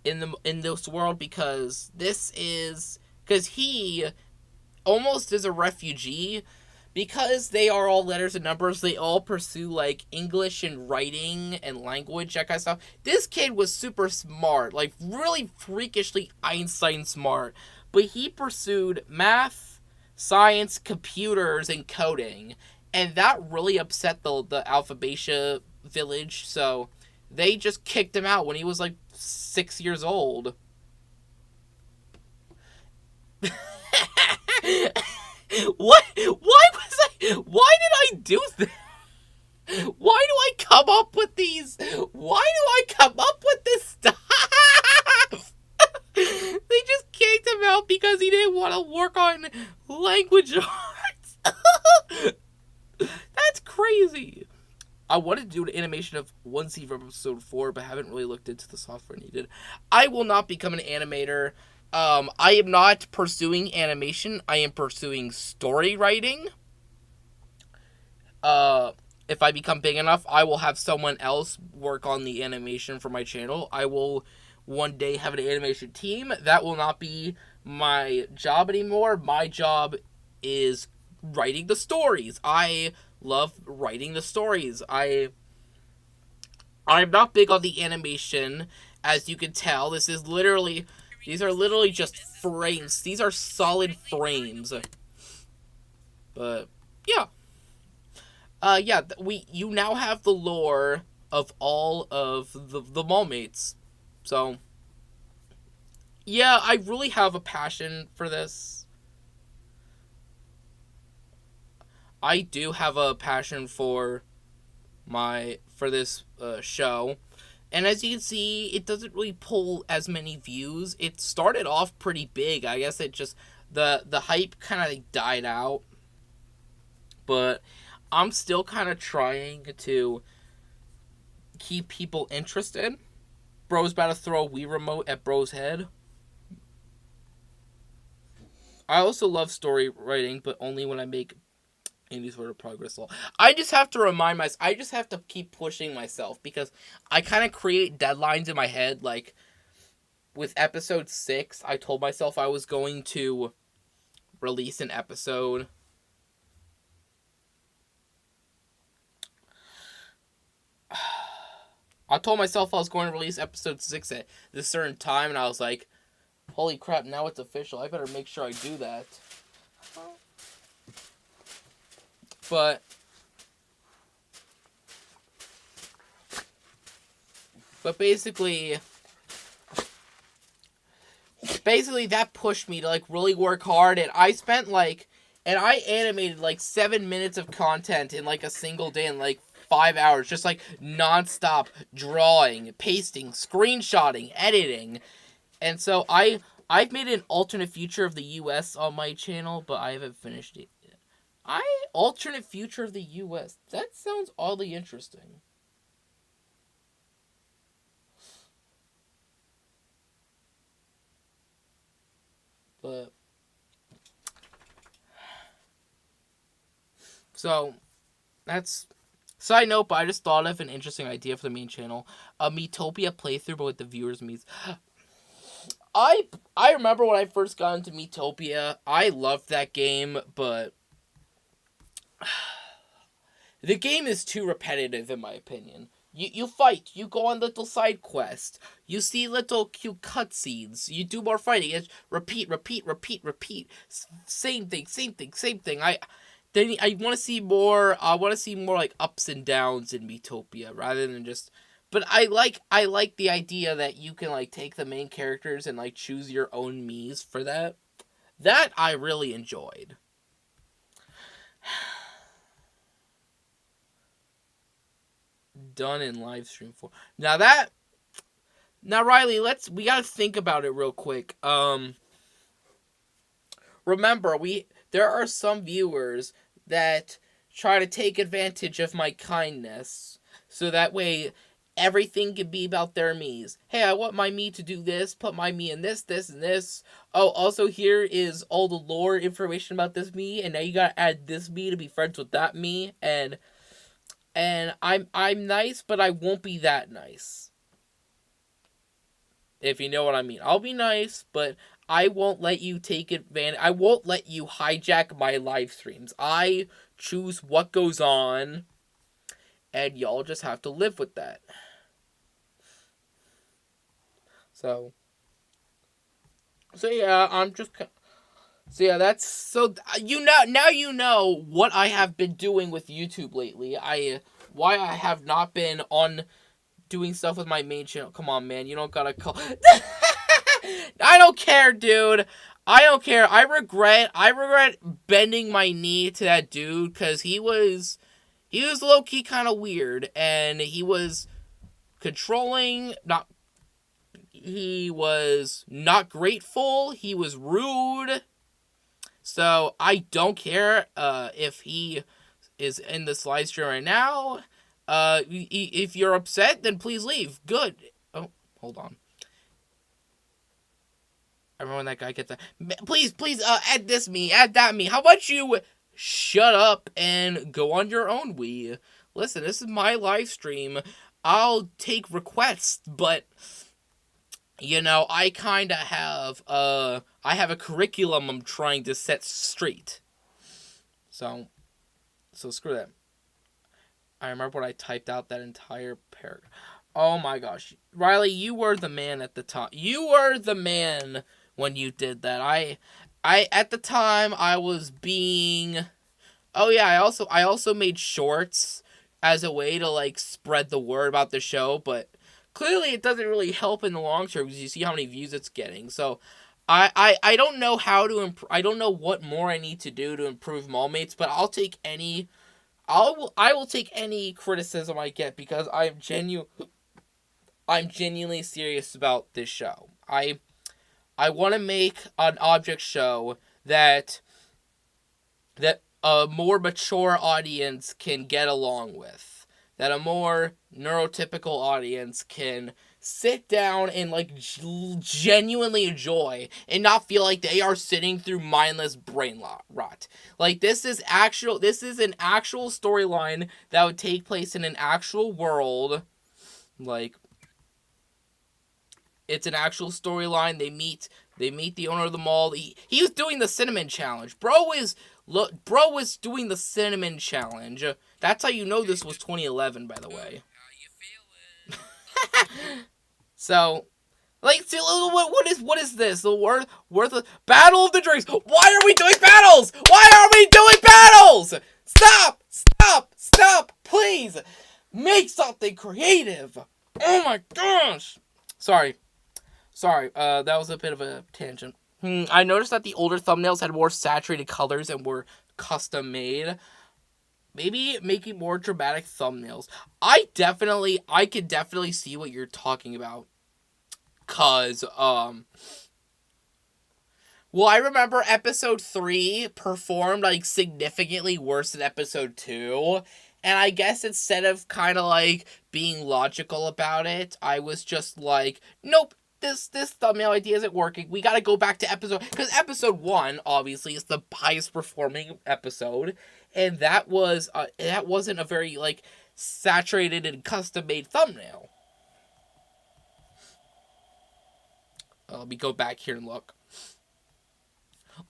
in this world, because because he almost is a refugee. Because they are all letters and numbers, they all pursue, like, English and writing and language, that kind of stuff. This kid was super smart, like, really freakishly Einstein smart. But he pursued math, science, computers, and coding. And that really upset the Alphabetia village, so they just kicked him out when he was, like, 6 years old. What? Why did I do that? Why do I come up with these? Why do I come up with this stuff? They just kicked him out because he didn't want to work on language arts. That's crazy. I wanted to do an animation of 1C from episode 4, but haven't really looked into the software needed. I will not become an animator. I am not pursuing animation. I am pursuing story writing. If I become big enough, I will have someone else work on the animation for my channel. I will one day have an animation team. That will not be my job anymore. My job is writing the stories. I love writing the stories. I'm not big on the animation, as you can tell. These are literally just frames. These are solid frames. But yeah. You now have the lore of all of the Mallmates. So yeah, I really have a passion for this. I do have a passion for this show. And as you can see, it doesn't really pull as many views. It started off pretty big. I guess it just the hype kind of like died out. But I'm still kind of trying to keep people interested. Bro's about to throw a Wii remote at Bro's head. I also love story writing, but only when I make any sort of progress. I just have to remind myself. I just have to keep pushing myself because I kind of create deadlines in my head. Like with episode 6, I told myself I was going to release an episode. I told myself I was going to release episode 6 at this certain time, and I was like, holy crap, now it's official. I better make sure I do that. But basically that pushed me to like really work hard, and I animated like 7 minutes of content in like a single day in like 5 hours, just like non-stop drawing, pasting, screenshotting, editing. And so I've made an alternate future of the US on my channel, but I haven't finished it yet. Alternate future of the US. That sounds oddly interesting. But so that's side note, but I just thought of an interesting idea for the main channel. A Miitopia playthrough, but with the viewers' meets. I remember when I first got into Miitopia, I loved that game, but the game is too repetitive in my opinion. You fight, you go on little side quests, you see little cute cutscenes, you do more fighting, it's repeat, same thing. I want to see more. I want to see more like ups and downs in Miitopia rather than just. But I like the idea that you can like take the main characters and like choose your own Miis for that. That I really enjoyed. Done in live stream 4. Now Riley, we gotta think about it real quick. Remember, there are some viewers that try to take advantage of my kindness, so that way everything can be about their Miis. Hey, I want my Mii to do this, put my Mii in this, and this. Oh, also here is all the lore information about this Mii, and now you gotta add this Mii to be friends with that Mii, and I'm nice, but I won't be that nice. If you know what I mean. I'll be nice, but I won't let you take advantage. I won't let you hijack my live streams. I choose what goes on, and y'all just have to live with that. So yeah, that's so you know now you know what I have been doing with YouTube lately. Why I have not been on doing stuff with my main channel. Come on, man, you don't gotta call. I don't care, dude. I don't care. I regret bending my knee to that dude because he was low key kind of weird, and he was controlling. He was not grateful. He was rude. So I don't care if he is in this live stream right now. If you're upset, then please leave. Good. Oh, hold on. I remember when that guy gets that. Please, add this me, add that me. How about you shut up and go on your own, Wii? Listen, this is my live stream. I'll take requests, but you know, I kind of have I have a curriculum I'm trying to set straight. So screw that. I remember when I typed out that entire paragraph. Oh my gosh. Riley, you were the man at the time. You were the man when you did that. I at the time I was being Oh yeah, I also made shorts as a way to like spread the word about the show, but clearly it doesn't really help in the long term because you see how many views it's getting. So I don't know how to I don't know what more I need to do to improve Mallmates, but I'll take any I will take any criticism I get because I'm genuinely serious about this show. I want to make an object show that a more mature audience can get along with. That a more neurotypical audience can sit down and like genuinely enjoy and not feel like they are sitting through mindless brain rot. Like this is an actual storyline that would take place in an actual world. Like it's an actual storyline. They meet the owner of the mall. He was doing the cinnamon challenge. Bro was doing the cinnamon challenge. That's how you know this was 2011, by the way. So, like, see, what is this? The worth of Battle of the Drinks. Why are we doing battles? Why are we doing battles? Stop, please. Make something creative. Oh my gosh. Sorry, that was a bit of a tangent. I noticed that the older thumbnails had more saturated colors and were custom made. Maybe making more dramatic thumbnails. I could definitely see what you're talking about. Cause, well, I remember episode 3 performed, like, significantly worse than episode 2. And I guess instead of kind of, like, being logical about it, I was just like, nope. This thumbnail idea isn't working. We gotta go back to episode... Because episode 1, obviously, is the highest performing episode. And that wasn't a very, like, saturated and custom-made thumbnail. Let me go back here and look.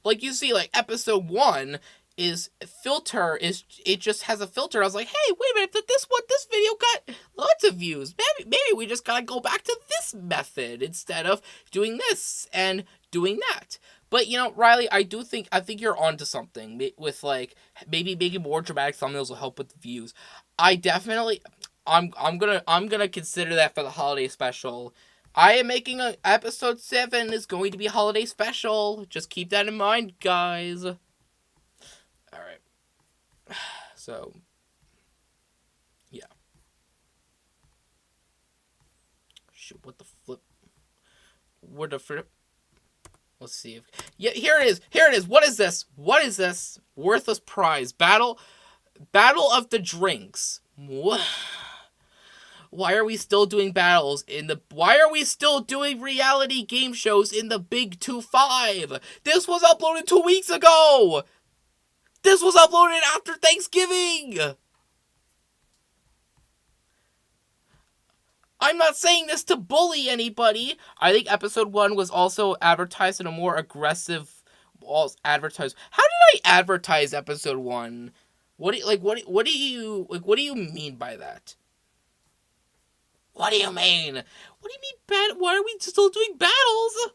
Like, you see, like, episode 1... it just has a filter. I was like, hey, wait a minute, this video got lots of views. Maybe we just gotta go back to this method instead of doing this and doing that. But you know, Riley, I think you're onto something with like maybe making more dramatic thumbnails will help with the views. I'm gonna consider that for the holiday special. I am making episode 7 is going to be a holiday special. Just keep that in mind, guys. Alright. So, yeah. Shoot, what the flip? Where the flip? Let's see if... Yeah, here it is! What is this? Worthless prize. Battle of the Drinks. What? Why are we still doing battles why are we still doing reality game shows in the Big 2-5? This was uploaded 2 weeks ago! This was uploaded after Thanksgiving! I'm not saying this to bully anybody. I think episode 1 was also advertised in a more aggressive advertise. How did I advertise episode 1? What do you, what do you mean by that? What do you mean? What do you mean why are we still doing battles?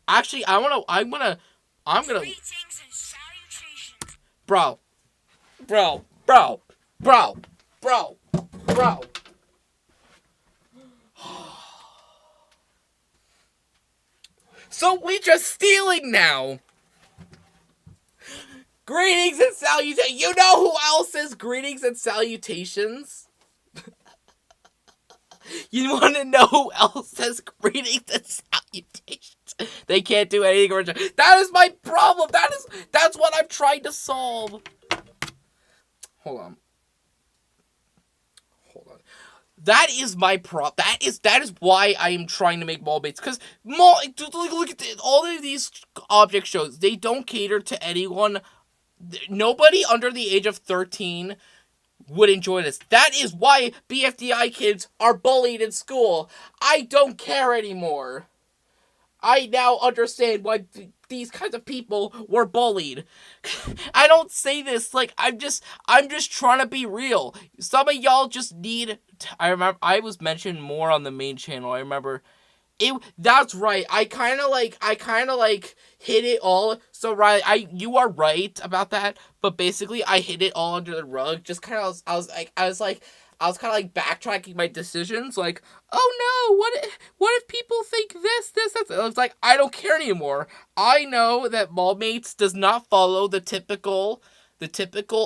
Actually, I'm gonna Greetings and salutations. Bro. So we just stealing now. Greetings and salutations. You know who else says greetings and salutations? You want to know who else says greetings and salutations? They can't do anything original. That is my problem. That's what I'm trying to solve. Hold on. That is my problem. That is why I am trying to make mall baits. Because look at all of these object shows. They don't cater to anyone. Nobody under the age of 13 would enjoy this. That is why BFDI kids are bullied in school. I don't care anymore. I now understand why these kinds of people were bullied. I don't say this like I'm just trying to be real. Some of y'all just need. I remember I was mentioned more on the main channel. I remember that's right. I kind of like hit it all. So right, you are right about that. But basically, I hit it all under the rug. Just kind of, I was kind of like backtracking my decisions. Like, oh no, what if people think this? I was like, I don't care anymore. I know that Mallmates does not follow the typical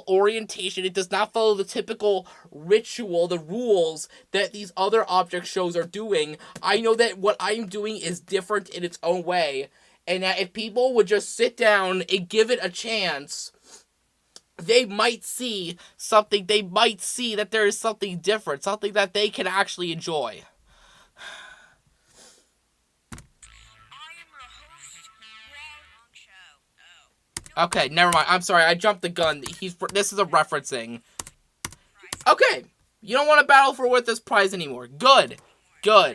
orientation. It does not follow the typical ritual, the rules that these other object shows are doing. I know that what I'm doing is different in its own way. And that if people would just sit down and give it a chance, they might see something. They might see that there is something different, something that they can actually enjoy. Okay, never mind. I'm sorry, I jumped the gun. This is a referencing. Okay, you don't want to battle for with this prize anymore. Good. Do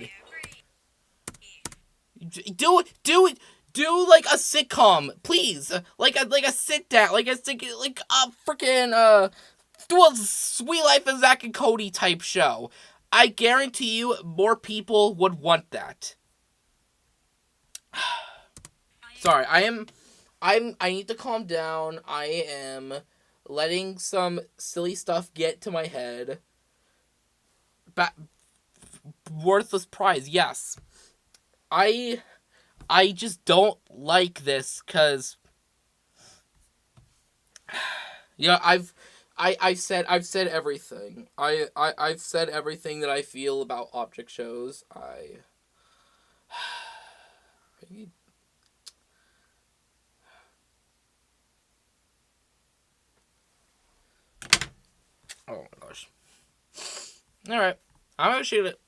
like a sitcom, please. Like a sit down, like a freaking do a Sweet Life of Zack and Cody type show. I guarantee you, more people would want that. Sorry, I need to calm down. I am letting some silly stuff get to my head. Worthless prize, yes. I just don't like this because yeah, I've said everything. I've said everything that I feel about object shows. Oh my gosh. Alright. I'm gonna shoot it.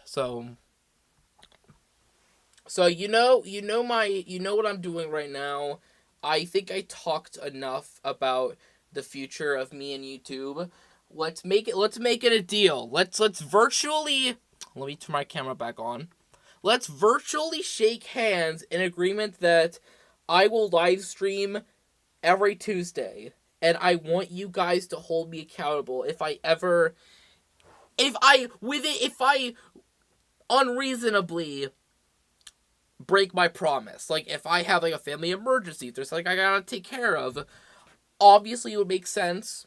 So you know what I'm doing right now. I think I talked enough about the future of me and YouTube. Let's make it a deal. Let's virtually, let me turn my camera back on. Let's virtually shake hands in agreement that I will live stream every Tuesday. And I want you guys to hold me accountable if I unreasonably break my promise. Like, if I have, like, a family emergency, if there's, like, I gotta take care of, obviously it would make sense.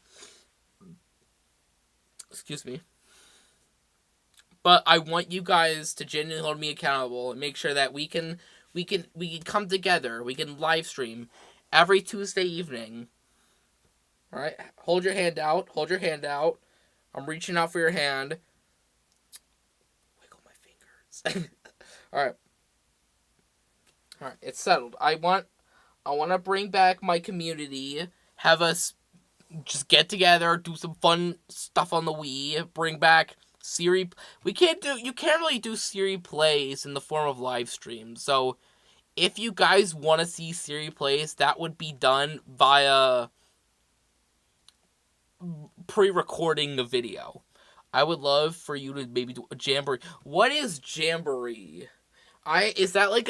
Excuse me. But I want you guys to genuinely hold me accountable and make sure that we can come together. We can live stream every Tuesday evening. Alright, hold your hand out. I'm reaching out for your hand. Wiggle my fingers. Alright, it's settled. I want to bring back my community. Have us just get together, do some fun stuff on the Wii. Bring back Siri. You can't really do Siri plays in the form of live streams. So, if you guys want to see Siri plays, that would be done via pre-recording the video. I would love for you to maybe do a Jamboree. What is Jamboree? Is that like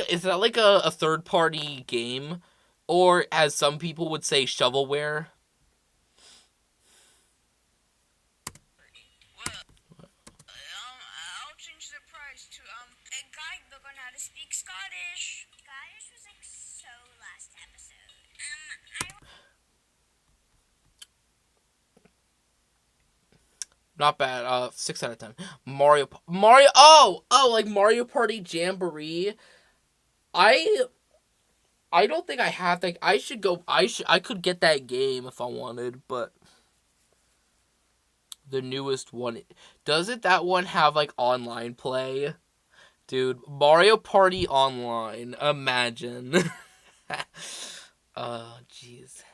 a third party game, or as some people would say, shovelware? Well, I'll change the price to a guide book on how to speak Scottish. Scottish was like so last episode. Not bad. 6 out of 10. Mario. Like Mario Party Jamboree. I don't think I have that. I should go. I could get that game if I wanted, but the newest one, doesn't that one have like online play? Dude, Mario Party Online. Imagine. Oh, jeez.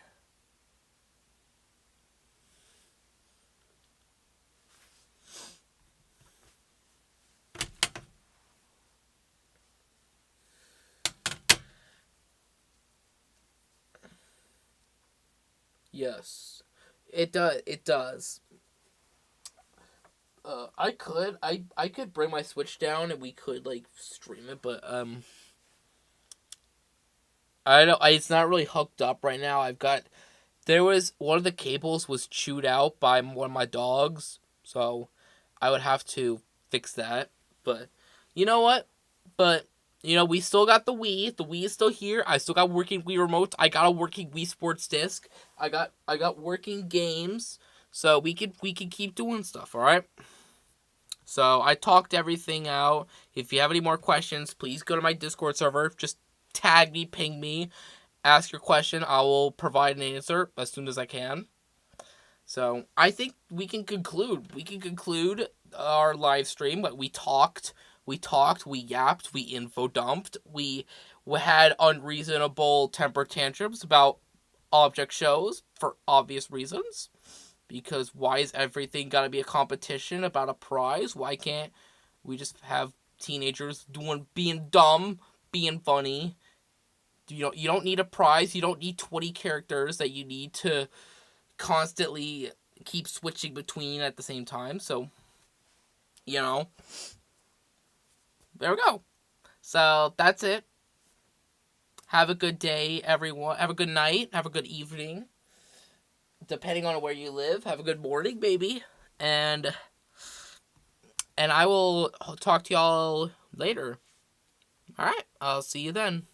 Yes. It does. It does. I could bring my Switch down and we could like stream it, but I don't. It's not really hooked up right now. There was one of the cables was chewed out by one of my dogs, so I would have to fix that. But you know what? But we still got the Wii. The Wii is still here. I still got working Wii remote. I got a working Wii Sports disc. I got working games. So we could keep doing stuff, all right? So I talked everything out. If you have any more questions, please go to my Discord server. Just tag me, ping me, ask your question. I will provide an answer as soon as I can. So I think we can conclude. We can conclude our live stream. But we talked, we yapped, we info dumped, we had unreasonable temper tantrums about object shows for obvious reasons. Because why is everything gotta be a competition about a prize? Why can't we just have teenagers being dumb, being funny? You don't need a prize. You don't need 20 characters that you need to constantly keep switching between at the same time. So, there we go. So that's it. Have a good day, everyone. Have a good night. Have a good evening. Depending on where you live, have a good morning, baby. And I will talk to y'all later. All right. I'll see you then.